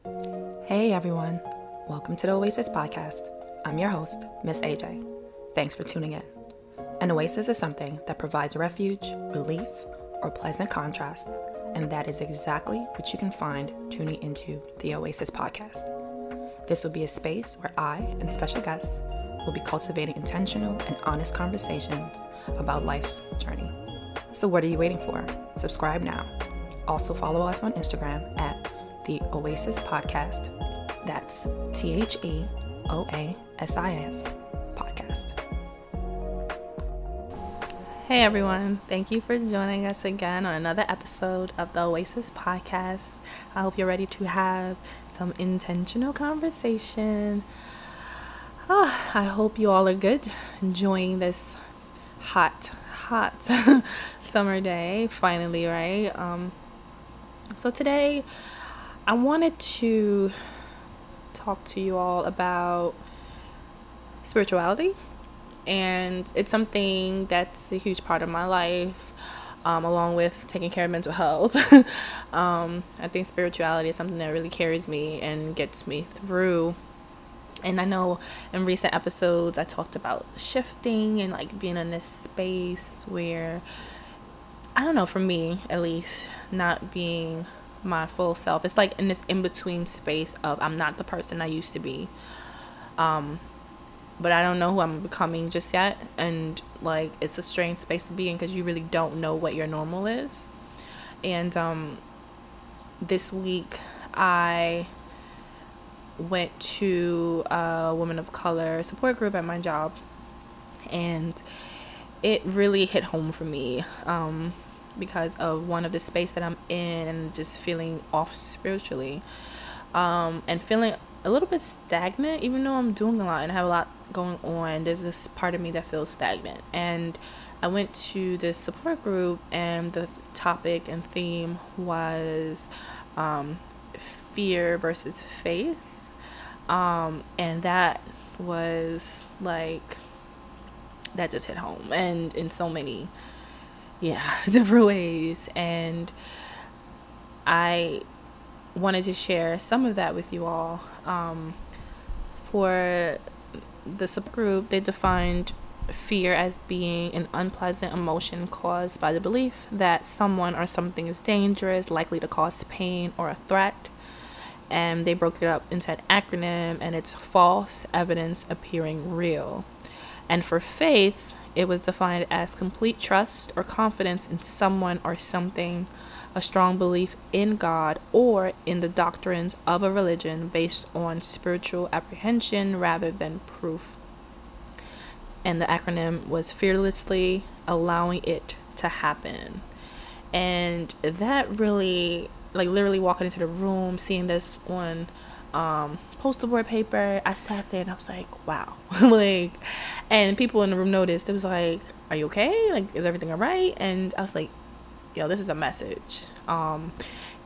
Hey everyone, welcome to the Oasis Podcast. I'm your host, Miss AJ. Thanks for tuning in. An oasis is something that provides refuge, relief, or pleasant contrast, and that is exactly what you can find tuning into the Oasis Podcast. This will be a space where I and special guests will be cultivating intentional and honest conversations about life's journey. So what are you waiting for? Subscribe now. Also follow us on Instagram at the Oasis Podcast. That's TheOasis Podcast. Hey everyone, thank you for joining us again on another episode of the Oasis Podcast. I hope you're ready to have some intentional conversation. I hope you all are good, enjoying this hot summer day, finally, right? So today I wanted to talk to you all about spirituality, and it's something that's a huge part of my life, along with taking care of mental health. I think spirituality is something that really carries me and gets me through. And I know in recent episodes I talked about shifting and like being in this space where, I don't know, for me at least, not being my full self. It's like in this in-between space of I'm not the person I used to be, but I don't know who I'm becoming just yet. And like, it's a strange space to be in because you really don't know what your normal is. And this week I went to a women of color support group at my job, and it really hit home for me, because of one of the space that I'm in and just feeling off spiritually, and feeling a little bit stagnant. Even though I'm doing a lot and have a lot going on, there's this part of me that feels stagnant. And I went to this support group, and the topic and theme was fear versus faith, and that was like, that just hit home, and in so many different ways. And I wanted to share some of that with you all. For the subgroup, they defined fear as being an unpleasant emotion caused by the belief that someone or something is dangerous, likely to cause pain or a threat. And they broke it up into an acronym, and it's false evidence appearing real. And for faith, it was defined as complete trust or confidence in someone or something, a strong belief in God or in the doctrines of a religion based on spiritual apprehension rather than proof. And the acronym was fearlessly allowing it to happen. And that really, like, literally walking into the room, seeing this on poster board paper, I sat there and I was like, wow. Like, and people in the room noticed. It was like, are you okay? Like, is everything all right? And I was like, yo, this is a message. And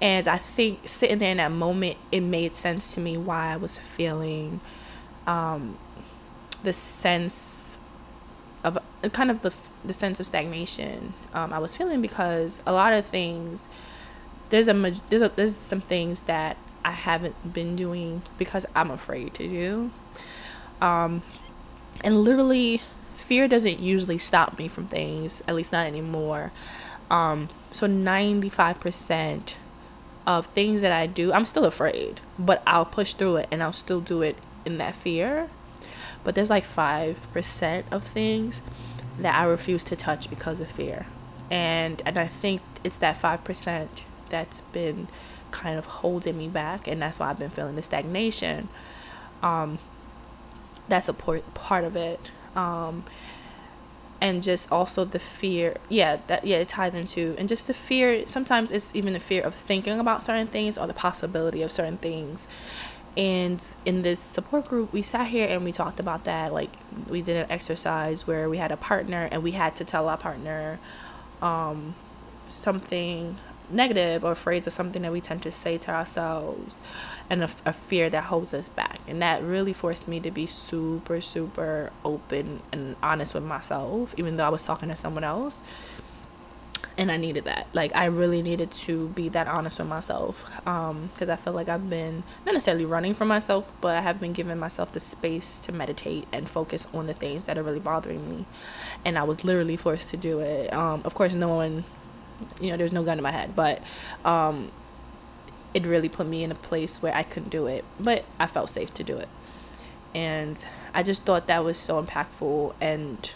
I think sitting there in that moment, it made sense to me why I was feeling the sense of kind of the sense of stagnation I was feeling, because a lot of things, there's some things that I haven't been doing because I'm afraid to do. And literally, fear doesn't usually stop me from things, at least not anymore. So 95% of things that I do, I'm still afraid, but I'll push through it and I'll still do it in that fear. But there's like 5% of things that I refuse to touch because of fear. And I think it's that 5% that's been kind of holding me back, and that's why I've been feeling the stagnation. That's a part of it. And just also the fear, it ties into, and just the fear, sometimes it's even the fear of thinking about certain things or the possibility of certain things. And in this support group, we sat here and we talked about that. Like, we did an exercise where we had a partner, and we had to tell our partner something negative or a phrase or something that we tend to say to ourselves, and a fear that holds us back. And that really forced me to be super, super open and honest with myself, even though I was talking to someone else. And I needed that. Like, I really needed to be that honest with myself, because I feel like I've been not necessarily running from myself, but I have been giving myself the space to meditate and focus on the things that are really bothering me. And I was literally forced to do it. Of course, no one, there's no gun in my head, but it really put me in a place where I couldn't do it, but I felt safe to do it. And I just thought that was so impactful and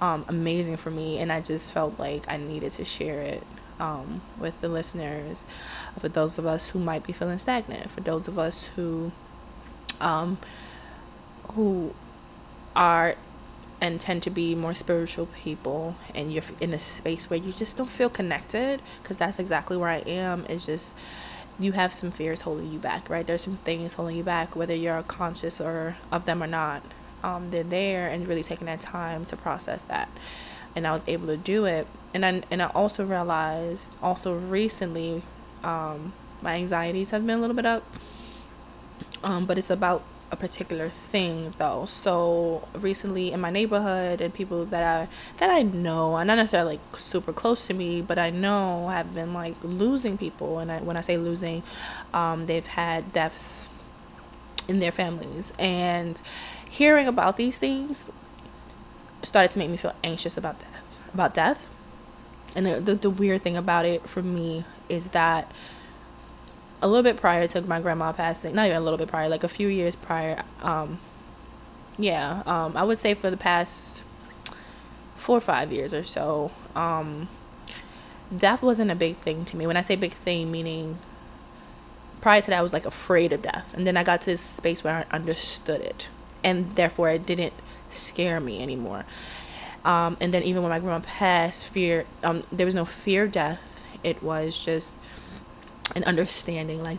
amazing for me, and I just felt like I needed to share it with the listeners, for those of us who might be feeling stagnant, for those of us who are and tend to be more spiritual people, and you're in a space where you just don't feel connected, because that's exactly where I am. It's just, you have some fears holding you back, right? There's some things holding you back, whether you're conscious or of them or not. They're there, and really taking that time to process that. And I was able to do it. And I also realized, recently, my anxieties have been a little bit up. But it's about a particular thing, though. So recently in my neighborhood, and people that I know, are not necessarily like super close to me, but I know have been like losing people. And when I say losing, they've had deaths in their families. And hearing about these things started to make me feel anxious about death. And the weird thing about it for me is that a little bit prior to my grandma passing, not even a little bit prior, like a few years prior, I would say for the past 4 or 5 years or so, death wasn't a big thing to me. When I say big thing, meaning prior to that, I was like afraid of death. And then I got to this space where I understood it, and therefore it didn't scare me anymore. And then even when my grandma passed, there was no fear of death. It was just an understanding, like,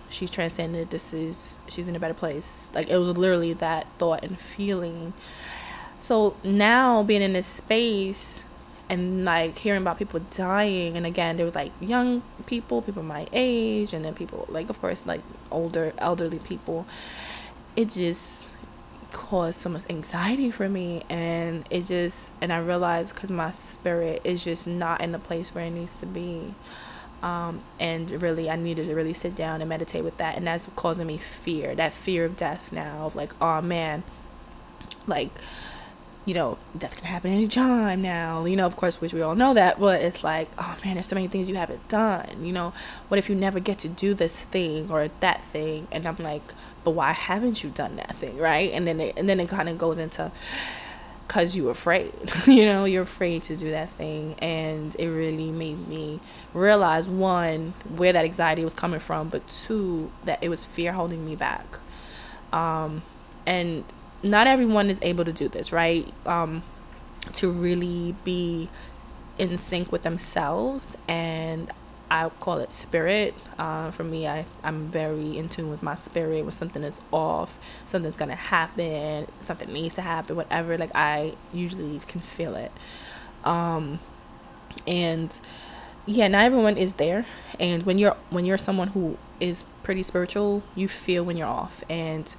she's transcended, she's in a better place. Like, it was literally that thought and feeling. So now being in this space and like hearing about people dying, and again, there were like young people my age, and then people like, of course, like elderly people, it just caused so much anxiety for me. And I realized, because my spirit is just not in the place where it needs to be. And really, I needed to really sit down and meditate with that. And that's causing me that fear of death now, of like, oh man, like, death can happen anytime now, of course, which we all know that, but it's like, oh man, there's so many things you haven't done, what if you never get to do this thing or that thing? And I'm like, but why haven't you done that thing, right? And then it kind of goes into, because you're afraid, you're afraid to do that thing. And it really made me realize, one, where that anxiety was coming from, but two, that it was fear holding me back. And not everyone is able to do this, right? To really be in sync with themselves, and I call it spirit. For me, I'm very in tune with my spirit. When something is off, something's gonna happen, something needs to happen, whatever, like, I usually can feel it. And yeah, not everyone is there. And when you're someone who is pretty spiritual, you feel when you're off, and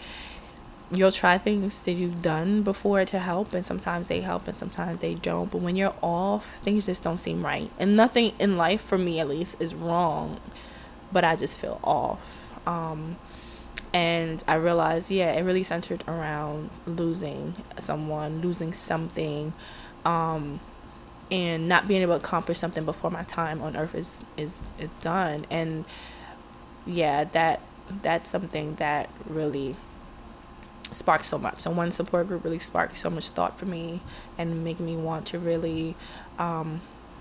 you'll try things that you've done before to help, and sometimes they help and sometimes they don't. But when you're off, things just don't seem right. And nothing in life, for me at least, is wrong, but I just feel off. And I realized, it really centered around losing someone, losing something, and not being able to accomplish something before my time on earth is done. And that's something that really sparked so much. So one support group really sparked so much thought for me, and making me want to really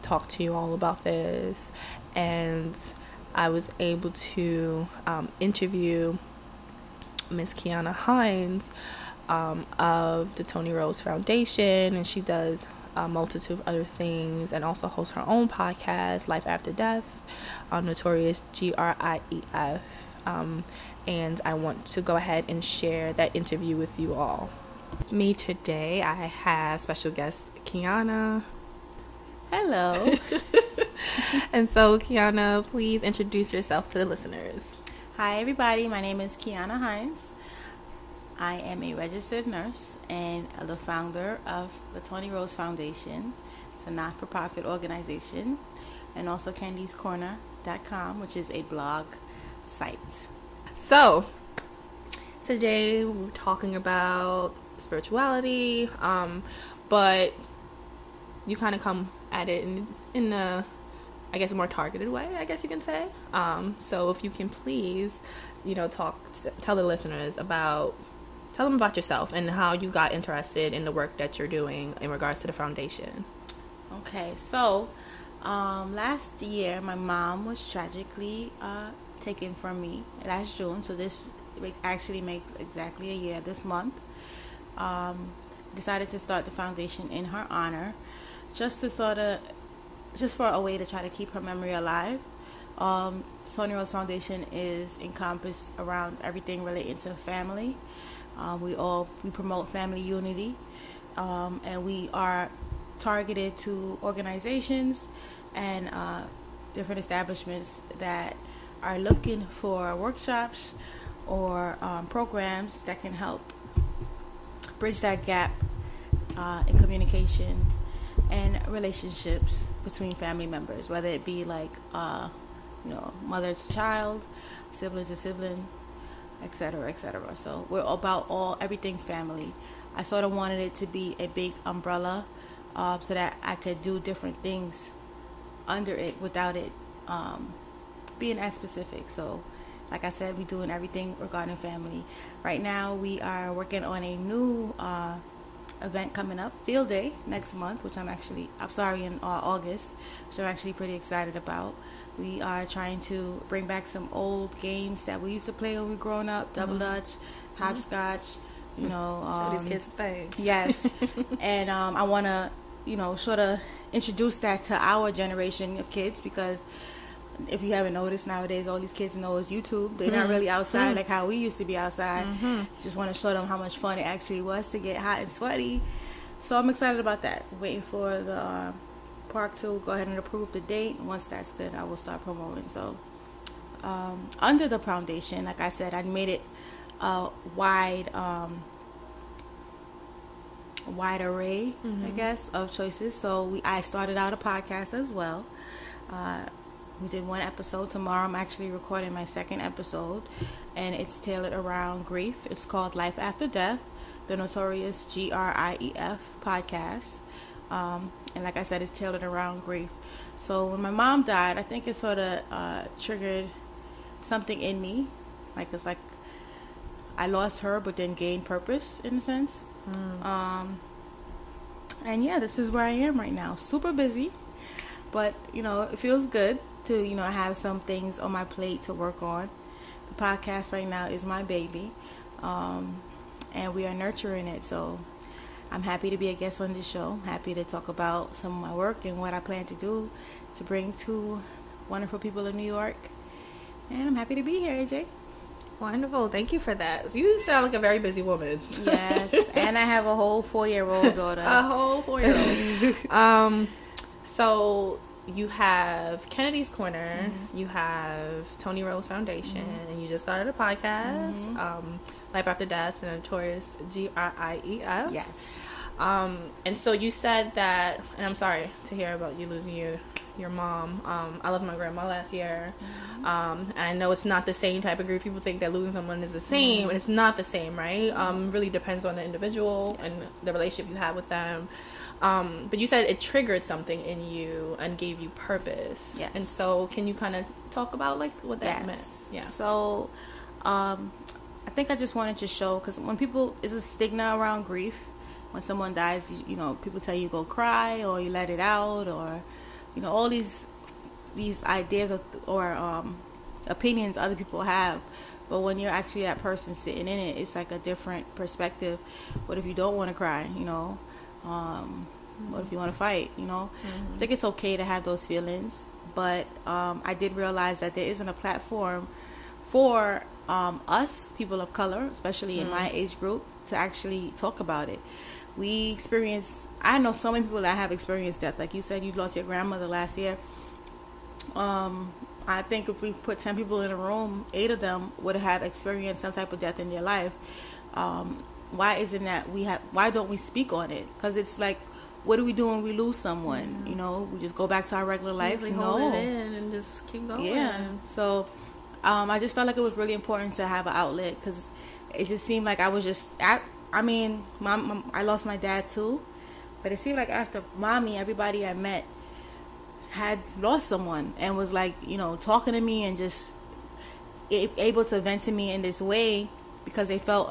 talk to you all about this. And I was able to interview Miss Kiana Hines of the Tony Rose Foundation, and she does a multitude of other things, and also hosts her own podcast, Life After Death, Notorious, GRIEF. And I want to go ahead and share that interview with you all. Me today, I have special guest Kiana. Hello. And so, Kiana, please introduce yourself to the listeners. Hi, everybody. My name is Kiana Hines. I am a registered nurse and the founder of the Tony Rose Foundation. It's It's a not-for-profit organization. And also CandiesCorner.com, which is a blog site. So, today we're talking about spirituality, but you kind of come at it in a, I guess, a more targeted way, I guess you can say. So if you can please, tell the listeners tell them about yourself and how you got interested in the work that you're doing in regards to the foundation. Okay, so last year my mom was tragically taken from me last June, so this actually makes exactly a year this month. Decided to start the foundation in her honor, just for a way to try to keep her memory alive. Sonia Rose Foundation is encompassed around everything related to family. We promote family unity, and we are targeted to organizations and different establishments that are looking for workshops or programs that can help bridge that gap in communication and relationships between family members, whether it be like mother to child, sibling to sibling, etc., etc. So we're about everything family. I sort of wanted it to be a big umbrella, so that I could do different things under it without it being as specific. So, like I said, we're doing everything regarding family. Right now, we are working on a new event coming up, Field Day, next month, which in August, which I'm actually pretty excited about. We are trying to bring back some old games that we used to play when we were growing up, double dutch, hopscotch, show these kids things. Yes. And I want to, sort of introduce that to our generation of kids, because if you haven't noticed, nowadays all these kids know is YouTube. They're not really outside like how we used to be outside. Just want to show them how much fun it actually was to get hot and sweaty. So I'm excited about that. Waiting for the park to go ahead and approve the date. Once that's good, I will start promoting. So under the foundation, like I said, I made it a wide array, I guess, of choices. So I started out a podcast as well. We did one episode. Tomorrow I'm actually recording my second episode, and it's tailored around grief. It's called Life After Death, the notorious GRIEF podcast. And like I said, it's tailored around grief. So when my mom died, I think it sort of triggered something in me. It's like I lost her, but then gained purpose in a sense. And yeah, this is where I am right now. Super busy, but it feels good to have some things on my plate to work on. The podcast right now is my baby, and we are nurturing it. So I'm happy to be a guest on this show. Happy to talk about some of my work and what I plan to do to bring to wonderful people in New York. And I'm happy to be here, AJ. Wonderful. Thank you for that. So you sound like a very busy woman. Yes. And I have a whole 4-year-old daughter. A whole 4-year-old. So you have Kennedy's Corner, you have Tony Rose Foundation, and you just started a podcast, Life After Death, the notorious GRIEF. Yes. And so you said that, and I'm sorry to hear about you losing your mom. I lost my grandma last year. And I know it's not the same type of grief. People think that losing someone is the same, and it's not the same, right? Really depends on the individual and the relationship you have with them. But you said it triggered something in you and gave you purpose. Yes. And so can you kind of talk about what that meant? Yeah. So I think I just wanted to show, because when people, it's a stigma around grief. When someone dies, people tell you go cry, or you let it out, or all these ideas or opinions other people have. But when you're actually that person sitting in it, it's like a different perspective. What if you don't want to cry? What if you want to fight? I think it's okay to have those feelings, but I did realize that there isn't a platform for us, people of color, especially in my age group, to actually talk about it. I know so many people that have experienced death. Like you said, you lost your grandmother last year. I think if we put 10 people in a room, 8 of them would have experienced some type of death in their life. Why don't we speak on it? Because it's like what do we do when we lose someone? Mm-hmm. You know, we just go back to our regular life. Hold it in and just keep going. Yeah. So I just felt like it was really important to have an outlet, because it just seemed like I was just I mean, I lost my dad too, but it seemed like after mommy, everybody I met had lost someone and was like, you know, talking to me and just able to vent to me in this way, because they felt,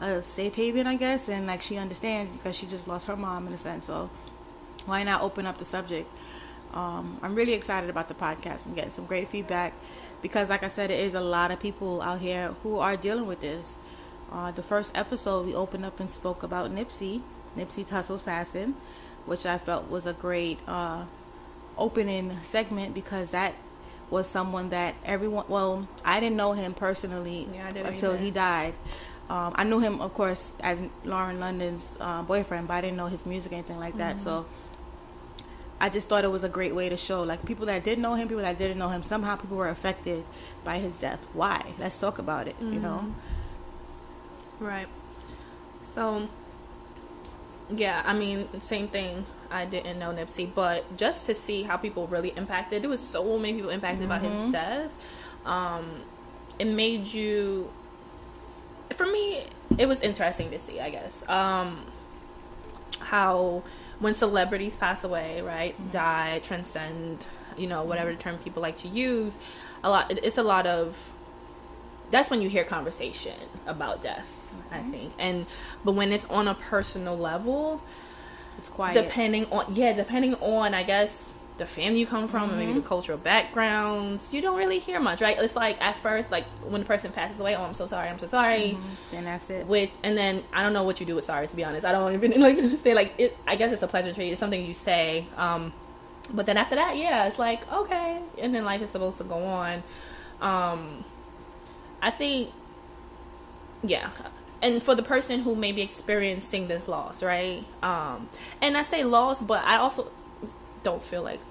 a safe haven, I guess, and like she understands because she just lost her mom in a sense. So why not open up the subject? I'm really excited about the podcast. I'm getting some great feedback because, like I said, there is a lot of people out here who are dealing with this. The first episode, we opened up and spoke about Nipsey Hussle's passing, which I felt was a great opening segment, because that was someone that everyone, well, I didn't know him personally until he died. I knew him, of course, as Lauren London's boyfriend, but I didn't know his music or anything like that. So I just thought it was a great way to show, like, people that did know him, people that didn't know him, somehow people were affected by his death. Why? Let's talk about it, you know? Right. So, yeah, I mean, same thing. I didn't know Nipsey, but just to see how people really impacted, there was so many people impacted by his death. It made you, for me, it was interesting to see, I guess, how when celebrities pass away, right, die, transcend, you know, whatever term people like to use, it's a lot of, that's when you hear conversation about death, I think. But when it's on a personal level, it's quiet. Depending on, I guess, the family you come from, or maybe the cultural backgrounds, you don't really hear much, right? It's like, at first, like, when the person passes away, oh, I'm so sorry. Then that's it. And then, I don't know what you do with sorry, to be honest. I don't even, like, understand, like, it. I guess it's a pleasantry. It's something you say. But then after that, yeah, it's like, okay. And then life is supposed to go on. I think, yeah. And for the person who may be experiencing this loss, right? And I say loss, but I also don't feel like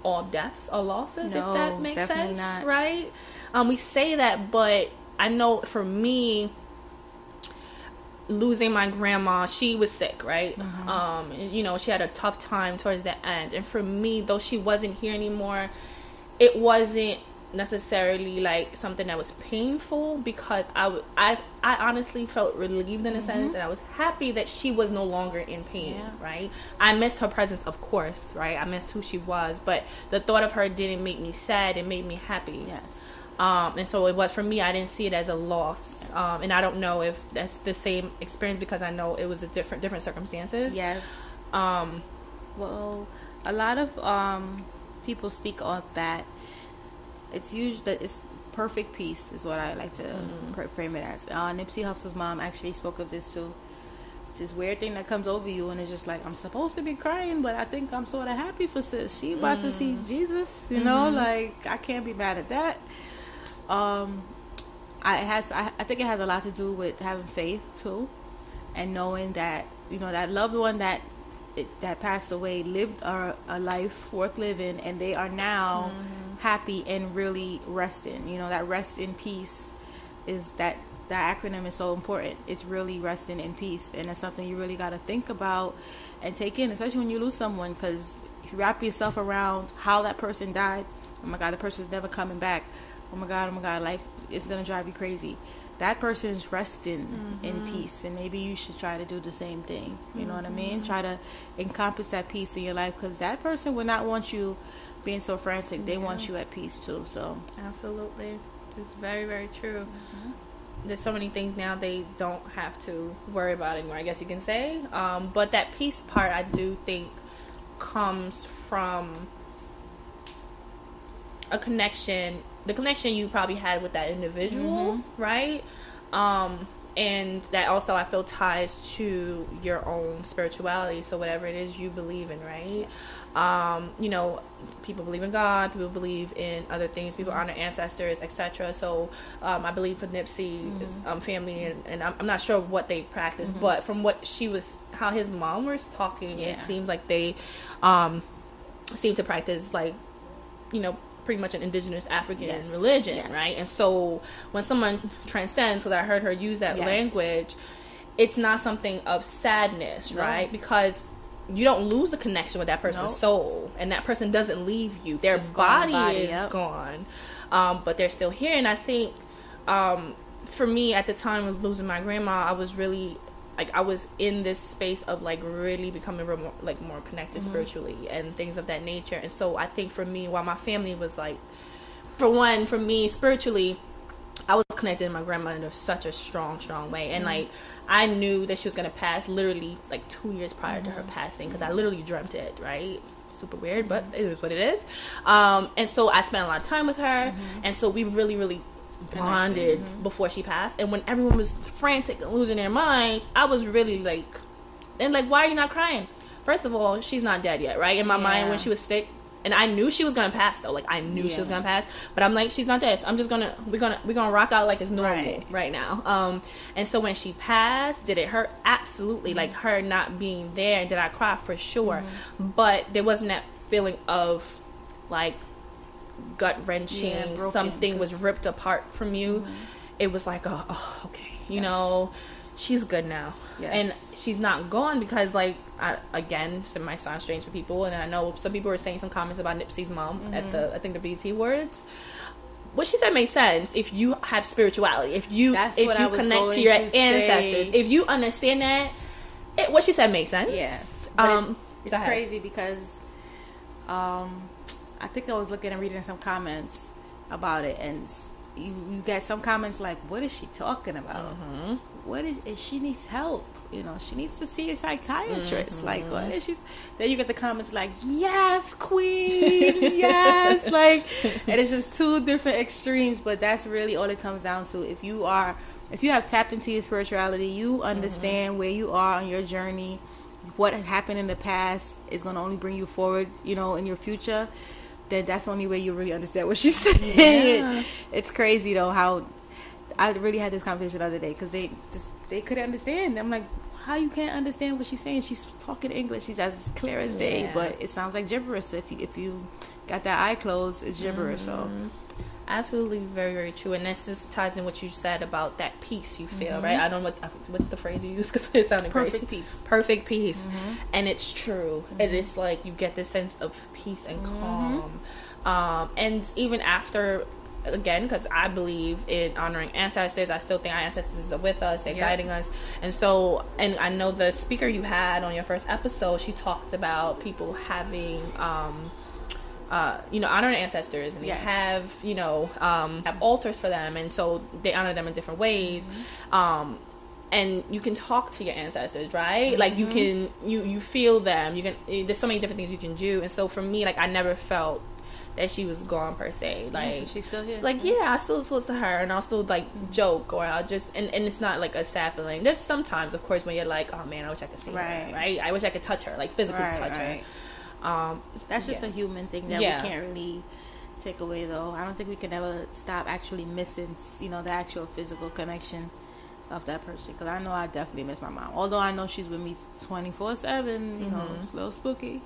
all deaths are losses, if that makes sense, not. Right? We say that, but I know for me, losing my grandma, she was sick, right? You know, she had a tough time towards the end. And for me, though she wasn't here anymore, it wasn't necessarily like something that was painful, because I honestly felt relieved in a sense, and I was happy that she was no longer in pain, right? I missed her presence, of course, right? I missed who she was, but the thought of her didn't make me sad, it made me happy. And so it was, for me, I didn't see it as a loss. And I don't know if that's the same experience, because I know it was a different circumstances. Well, a lot of people speak on that. It's usually that it's perfect peace is what I like to frame it as. Nipsey Hussle's mom actually spoke of this too. It's this weird thing that comes over you, and it's just like, I'm supposed to be crying, but I think I'm sort of happy for sis. She about to see Jesus, you know, like, I can't be mad at that. I think it has a lot to do with having faith too, and knowing that, you know, that loved one that passed away lived a life worth living, and they are now happy and really resting. You know, that rest in peace is that acronym is so important. It's really resting in peace, and it's something you really got to think about and take in, especially when you lose someone, because if you wrap yourself around how that person died, oh my God, the person's never coming back, oh my God, life is gonna drive you crazy. That person's resting in peace, and maybe you should try to do the same thing. You know what I mean? Try to encompass that peace in your life, because that person would not want you being so frantic. They want you at peace too. So absolutely, it's very, very true. There's so many things now they don't have to worry about anymore, I guess you can say. But that peace part, I do think, comes from a connection, the connection you probably had with that individual, right? And that also, I feel, ties to your own spirituality. So whatever it is you believe in, right? You know, people believe in God, people believe in other things, people honor ancestors, etc. So I believe for Nipsey's family, and I'm not sure what they practice, but from what how his mom was talking, it seems like they seem to practice, like, you know, pretty much an indigenous African religion, right? And so when someone transcends, because I heard her use that language, it's not something of sadness, right? Because you don't lose the connection with that person's soul, and that person doesn't leave you. Their body is gone, but they're still here. And I think for me at the time of losing my grandma, I was really like, I was in this space of like really becoming more connected spiritually and things of that nature. And so I think for me, while my family was like, for me spiritually, I was connected to my grandma in such a strong way. And like, I knew that she was going to pass literally like 2 years prior to her passing, because I literally dreamt it, right? Super weird, but it is what it is. And so I spent a lot of time with her. And so we really bonded before she passed. And when everyone was frantic and losing their minds, I was really like, and like, why are you not crying? First of all, she's not dead yet, right? In my mind, when she was sick, and I knew she was gonna pass though. Like, I knew she was gonna pass, but I'm like, she's not dead. So I'm just we're gonna rock out like it's normal right now. And so when she passed, did it hurt? Absolutely. Like, her not being there, did I cry? For sure. But there wasn't that feeling of like gut wrenching. Something was ripped apart from you. It was like, oh okay, you know, she's good now. And she's not gone, because like, again, some might sound strange for people, and I know some people were saying some comments about Nipsey's mom at the, I think, the BET Awards. What she said made sense if you have spirituality, if you connect to your ancestors, if you understand that. What she said made sense. Yes. But it's crazy because I think I was looking and reading some comments about it, and you get some comments like, what is she talking about? What is she needs help? You know, she needs to see a psychiatrist. Like, what is she? Then you get the comments like, yes, queen, yes. Like, and it's just two different extremes, but that's really all it comes down to. If you have tapped into your spirituality, you understand where you are on your journey. What happened in the past is going to only bring you forward, you know, in your future. Then that's the only way you really understand what she's saying. It's crazy though how I really had this conversation the other day, because they couldn't understand. I'm like, how you can't understand what she's saying? She's talking English. She's as clear as day, but it sounds like gibberish. If you got that eye closed, it's gibberish. So absolutely, very, very true. And this just ties in what you said about that peace you feel, right? I don't know what's the phrase you use, because it sounded perfect great. Peace. Perfect peace. And it's true. And it's like you get this sense of peace and calm. And even after, again, because I believe in honoring ancestors, I still think our ancestors are with us, they're guiding us. And so, and I know the speaker you had on your first episode, she talked about people having honoring ancestors, and they have, have altars for them, and so they honor them in different ways. And you can talk to your ancestors, right? Like, you can, you feel them, you can, there's so many different things you can do. And so for me, like, I never felt that she was gone per se. Like, she's still here. Like, I still talk to her, and I'll still like joke, or I'll just, and it's not like a sad feeling. There's sometimes, of course, when you're like, oh man, I wish I could see her, right? I wish I could touch her, like physically touch her. That's just a human thing that we can't really take away, though. I don't think we can ever stop actually missing, the actual physical connection of that person, because I know I definitely miss my mom, although I know she's with me 24/7. It's a little spooky.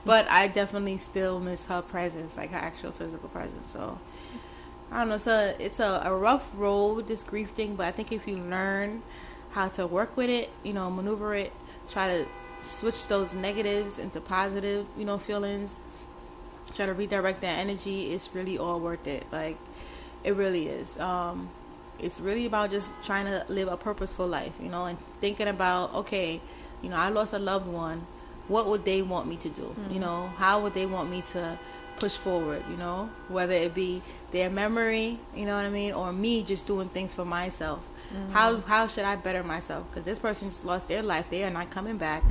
But I definitely still miss her presence, like her actual physical presence. So I don't know, so it's a rough road, this grief thing, but I think if you learn how to work with it, maneuver it, try to switch those negatives into positive, feelings, try to redirect that energy, it's really all worth it. Like, it really is. It's really about just trying to live a purposeful life, and thinking about, okay, I lost a loved one. What would they want me to do? How would they want me to push forward? Whether it be their memory, you know what I mean, or me just doing things for myself. How should I better myself? Because this person just lost their life. They are not coming back.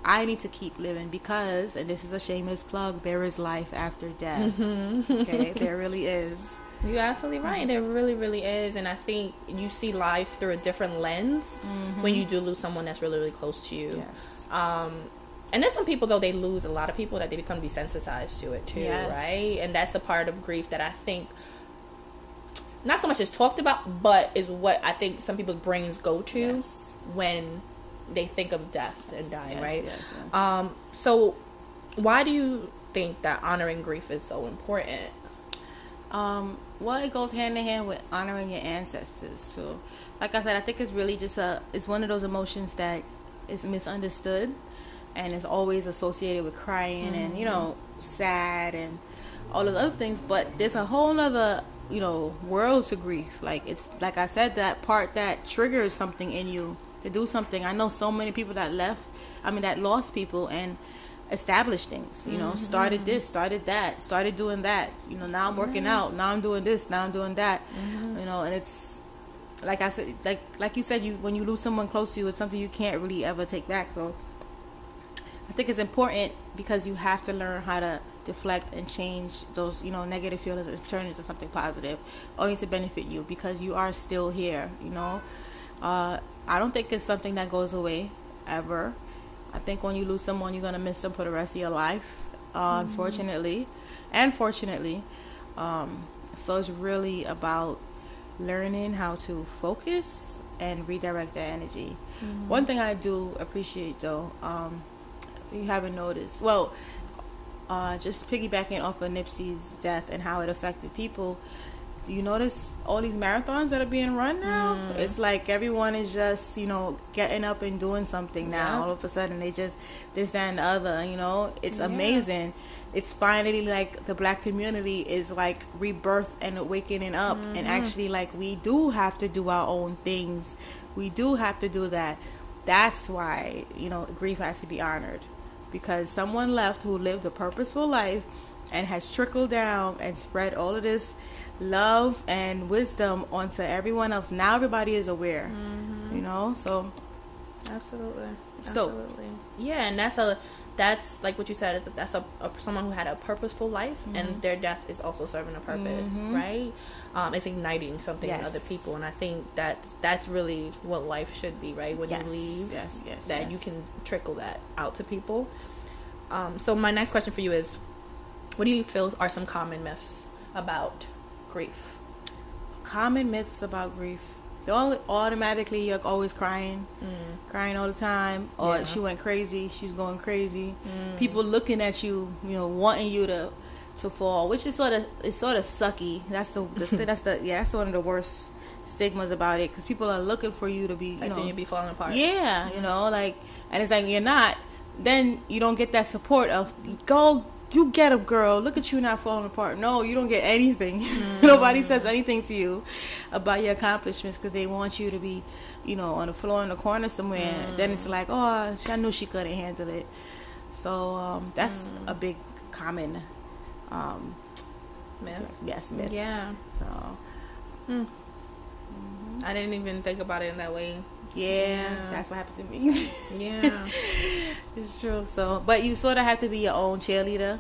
I need to keep living because, and this is a shameless plug, there is life after death. Okay, there really is. You're absolutely right. There really, really is. And I think you see life through a different lens when you do lose someone that's really, really close to you. Yes. And there's some people, though, they lose a lot of people that they become desensitized to it too, right? And that's the part of grief that I think not so much is talked about, but is what I think some people's brains go to when they think of death and dying, right? Yes. So why do you think that honoring grief is so important? Well, it goes hand in hand with honoring your ancestors too. Like I said, I think it's really just it's one of those emotions that is misunderstood. and it's always associated with crying and, you know, sad and all those other things. But there's a whole nother, you know, world to grief. Like, it's like I said, that part that triggers something in you to do something. I know so many people that that lost people and established things, you know, started this, started that, started doing that, you know, now I'm working out, now I'm doing this, now I'm doing that, you know. And it's like I said, like you said, when you lose someone close to you, it's something you can't really ever take back. So I think it's important, because you have to learn how to deflect and change those, you know, negative feelings and turn it into something positive, only to benefit you, because you are still here, you know. I don't think it's something that goes away ever. I think when you lose someone, you're going to miss them for the rest of your life, unfortunately and fortunately. So it's really about learning how to focus and redirect that energy. One thing I do appreciate, though, you haven't noticed, well, just piggybacking off of Nipsey's death and how it affected people, you notice all these marathons that are being run now? It's like everyone is just, you know, getting up and doing something now. All of a sudden, they just this, that, and the other, you know. It's amazing. It's finally like the black community is like rebirth and awakening up, and actually, like, we do have to do our own things. We do have to do that. That's why, you know, grief has to be honored, because someone left who lived a purposeful life and has trickled down and spread all of this love and wisdom onto everyone else. Now everybody is aware, you know. So absolutely. Dope. Yeah, and that's like what you said, that's someone who had a purposeful life, and their death is also serving a purpose, right? It's igniting something in other people, and I think that's really what life should be, right? When you leave, you can trickle that out to people. So my next question for you is, what do you feel are some common myths about grief? Common myths about grief. Automatically, you're always crying all the time, or she went crazy, she's going crazy. People looking at you, you know, wanting you to fall, which is sort of sucky. That's that's one of the worst stigmas about it, because people are looking for you to be, you know, you be falling apart. You know, like, and it's like, you're not. Then you don't get that support of, go. You get up, girl. Look at you not falling apart. No, you don't get anything. Nobody says anything to you about your accomplishments, because they want you to be, you know, on the floor in the corner somewhere. Then it's like, oh, I knew she couldn't handle it. So that's a big common myth. Yes, myth. Yeah. So I didn't even think about it in that way. Yeah, that's what happened to me. Yeah. It's true. So, but you sort of have to be your own cheerleader.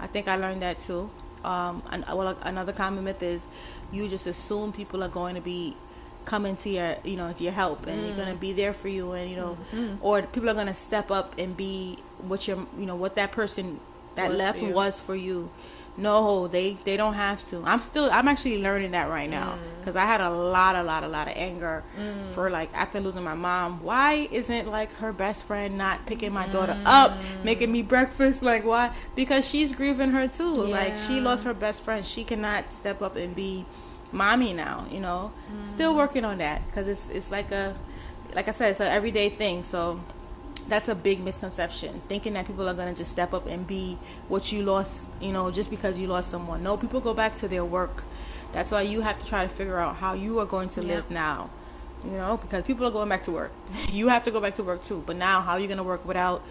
I think I learned that too. Another common myth is you just assume people are going to be coming to your, you know, to your help, and you're going to be there for you, and, you know, or people are going to step up and be what what that person that left was for you. No, they don't have to. I'm actually learning that right now, because I had a lot of anger for, like, after losing my mom. Why isn't, like, her best friend not picking my daughter up, making me breakfast? Like, why? Because she's grieving her too. Like, she lost her best friend. She cannot step up and be mommy now, you know. Still working on that, because it's like I said, it's an everyday thing. So that's a big misconception, thinking that people are going to just step up and be what you lost, you know, just because you lost someone. No, people go back to their work. That's why you have to try to figure out how you are going to live now, you know, because people are going back to work. You have to go back to work too. But now, how are you going to work without,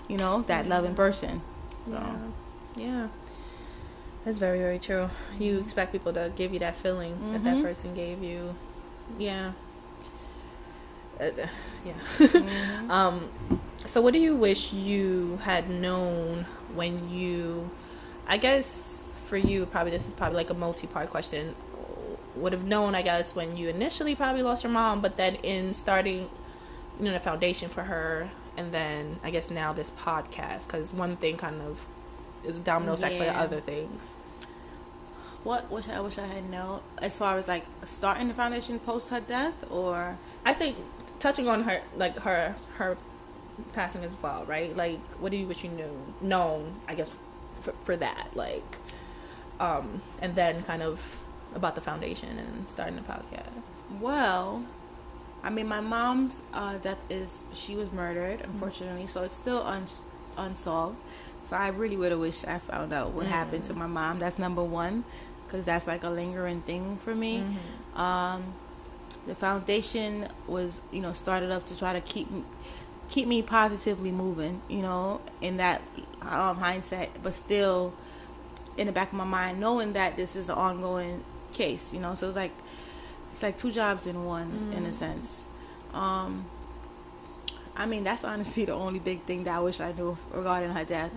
you know, that loving person? So. Yeah. That's very, very true. You expect people to give you that feeling that person gave you. Yeah. So what do you wish you had known when you, I guess for you, probably this is probably like a multi-part question, would have known, I guess, when you initially probably lost your mom, but then in starting, you know, the foundation for her, and then I guess now this podcast, because one thing kind of is a domino effect for the other things. What I wish I had known, as far as, like, starting the foundation post her death, or I think touching on her, like her passing as well, right? Like, what do you wish you known, I guess, for that, like, and then kind of about the foundation and starting the podcast. Well, I mean, my mom's death she was murdered, unfortunately, so it's still unsolved. So I really would have wished I found out what happened to my mom. That's number one, because that's like a lingering thing for me. The foundation was, started up to try to keep me positively moving, in that hindsight, but still in the back of my mind, knowing that this is an ongoing case, so it's like two jobs in one, in a sense. I mean, that's honestly the only big thing that I wish I knew regarding her death.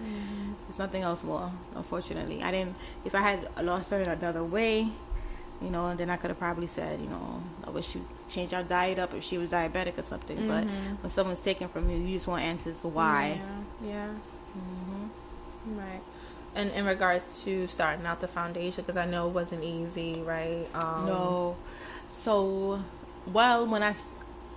There's nothing else more, unfortunately. If I had lost her in another way, and then I could have probably said, I wish you changed our diet up if she was diabetic or something. But when someone's taken from you, you just want answers to why. Yeah. Right. And in regards to starting out the foundation, because I know it wasn't easy, right? No. So,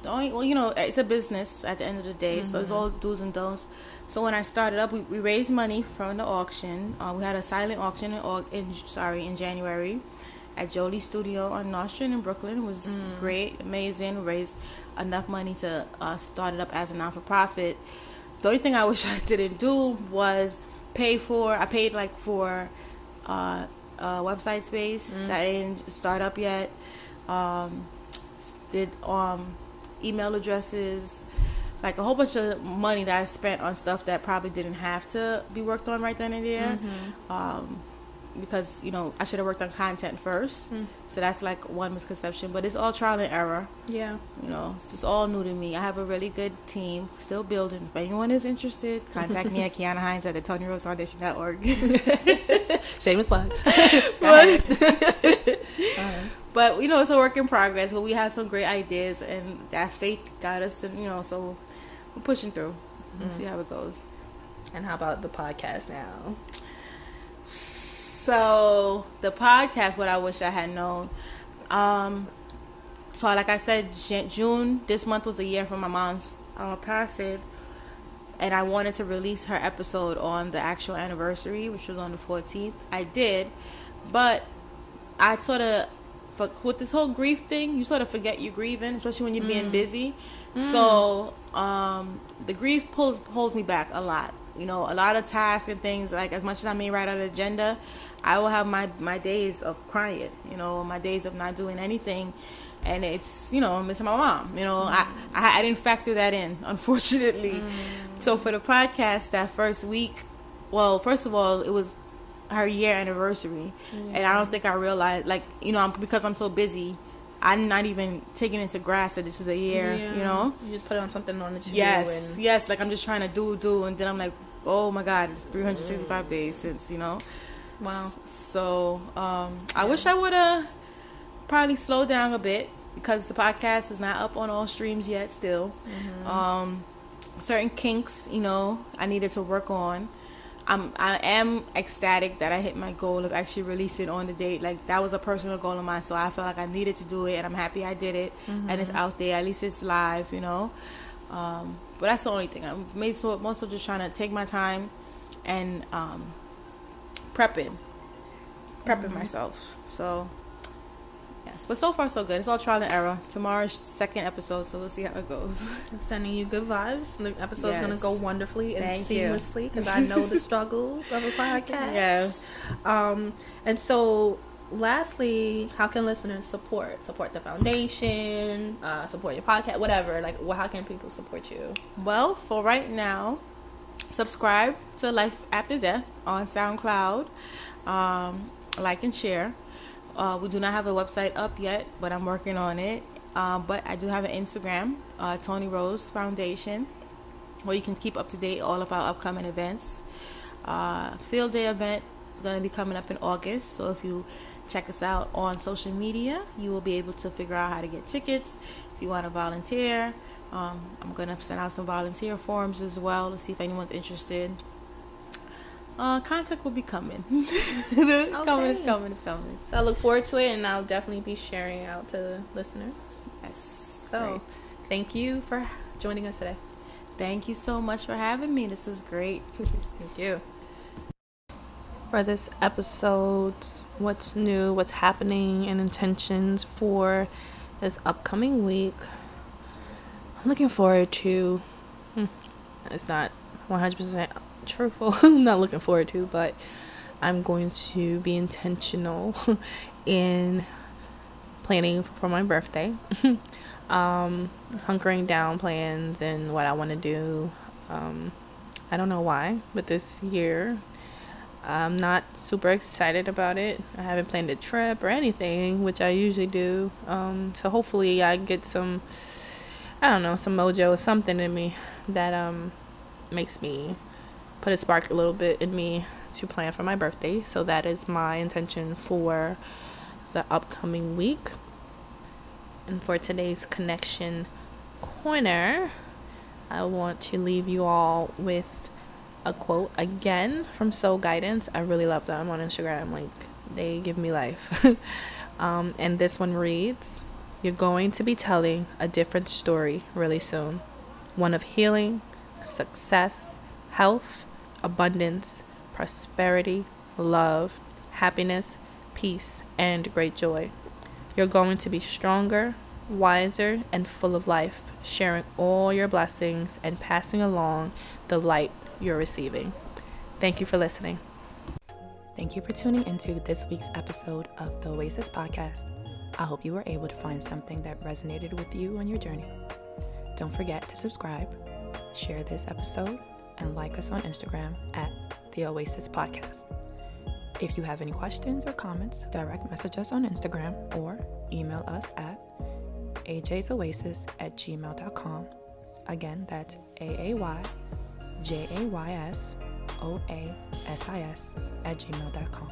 it's a business at the end of the day, so it's all do's and don'ts. So when I started up, we raised money from the auction. We had a silent auction in January at Jolie Studio on North Street in Brooklyn. It was great, amazing. We raised enough money to start it up as a non-for-profit. The only thing I wish I didn't do was I paid like for website space that I didn't start up yet. Did email addresses, like a whole bunch of money that I spent on stuff that probably didn't have to be worked on right then and there. Because I should have worked on content first. So that's like one misconception, but it's all trial and error. Yeah. It's just all new to me. I have a really good team, still building. If anyone is interested, contact me at Kiana Hines at the TonyRoseFoundation.org. Shameless plug. But it's a work in progress. But we have some great ideas, and that faith got us, and so we're pushing through. We'll see how it goes. And how about the podcast now? So the podcast, what I wish I had known. So like I said, June this month was a year for my mom's passing, and I wanted to release her episode on the actual anniversary, which was on the 14th. I did, but I sort of, with this whole grief thing, you sort of forget you're grieving, especially when you're being busy. So the grief holds me back a lot. A lot of tasks and things, like as much as I may write out an agenda, I will have my days of crying, my days of not doing anything. And it's, missing my mom. I didn't factor that in, unfortunately. So for the podcast, that first week, well, first of all, it was her year anniversary. And I don't think I realized, because I'm so busy, I'm not even taking into grasp that this is a year, You just put on something on the to-do. Yes, like I'm just trying to do, and then I'm like, oh my God, it's 365 days since, Wow. So, I wish I would have probably slowed down a bit, because the podcast is not up on all streams yet still. Certain kinks, I needed to work on. I am ecstatic that I hit my goal of actually releasing on the date. Like, that was a personal goal of mine, so I felt like I needed to do it, and I'm happy I did it. And it's out there. At least it's live, But that's the only thing. I'm mostly just trying to take my time and prepping myself. So, yes. But so far, so good. It's all trial and error. Tomorrow's second episode, so we'll see how it goes. I'm sending you good vibes. The episode's going to go wonderfully and Thank seamlessly, because I know the struggles of a podcast. Yes. And so, lastly, how can listeners support the foundation, support your podcast, whatever? Like, how can people support you? Well, for right now, subscribe to Life After Death on SoundCloud. Like and share. We do not have a website up yet, but I'm working on it. But I do have an Instagram, Tony Rose Foundation, where you can keep up to date all of our upcoming events. Field Day event is going to be coming up in August, so if you check us out on social media, you will be able to figure out how to get tickets. If you want to volunteer, I'm going to send out some volunteer forms as well to see if anyone's interested. Contact will be coming. It's coming. So I look forward to it, and I'll definitely be sharing out to listeners. Yes. So, great. Thank you for joining us today. Thank you so much for having me. This is great. Thank you. For this episode, what's new, what's happening, and intentions for this upcoming week. looking forward to, it's not 100% truthful, I'm not looking forward to, but I'm going to be intentional in planning for my birthday. Hunkering down plans and what I want to do. I don't know why, but this year I'm not super excited about it. I haven't planned a trip or anything, which I usually do. So hopefully I get some, I don't know, some mojo or something in me that makes me put a spark a little bit in me to plan for my birthday. So that is my intention for the upcoming week. And for today's Connection Corner, I want to leave you all with a quote again from Soul Guidance. I really love them on Instagram. Like, they give me life. And this one reads, "You're going to be telling a different story really soon. One of healing, success, health, abundance, prosperity, love, happiness, peace, and great joy. You're going to be stronger, wiser, and full of life, sharing all your blessings and passing along the light you're receiving." Thank you for listening. Thank you for tuning into this week's episode of the Oasis Podcast. I hope you were able to find something that resonated with you on your journey. Don't forget to subscribe, share this episode, and like us on Instagram at the Oasis Podcast. If you have any questions or comments, direct message us on Instagram or email us at ajsoasis@gmail.com. Again, that's AAYJAYSOASIS@gmail.com.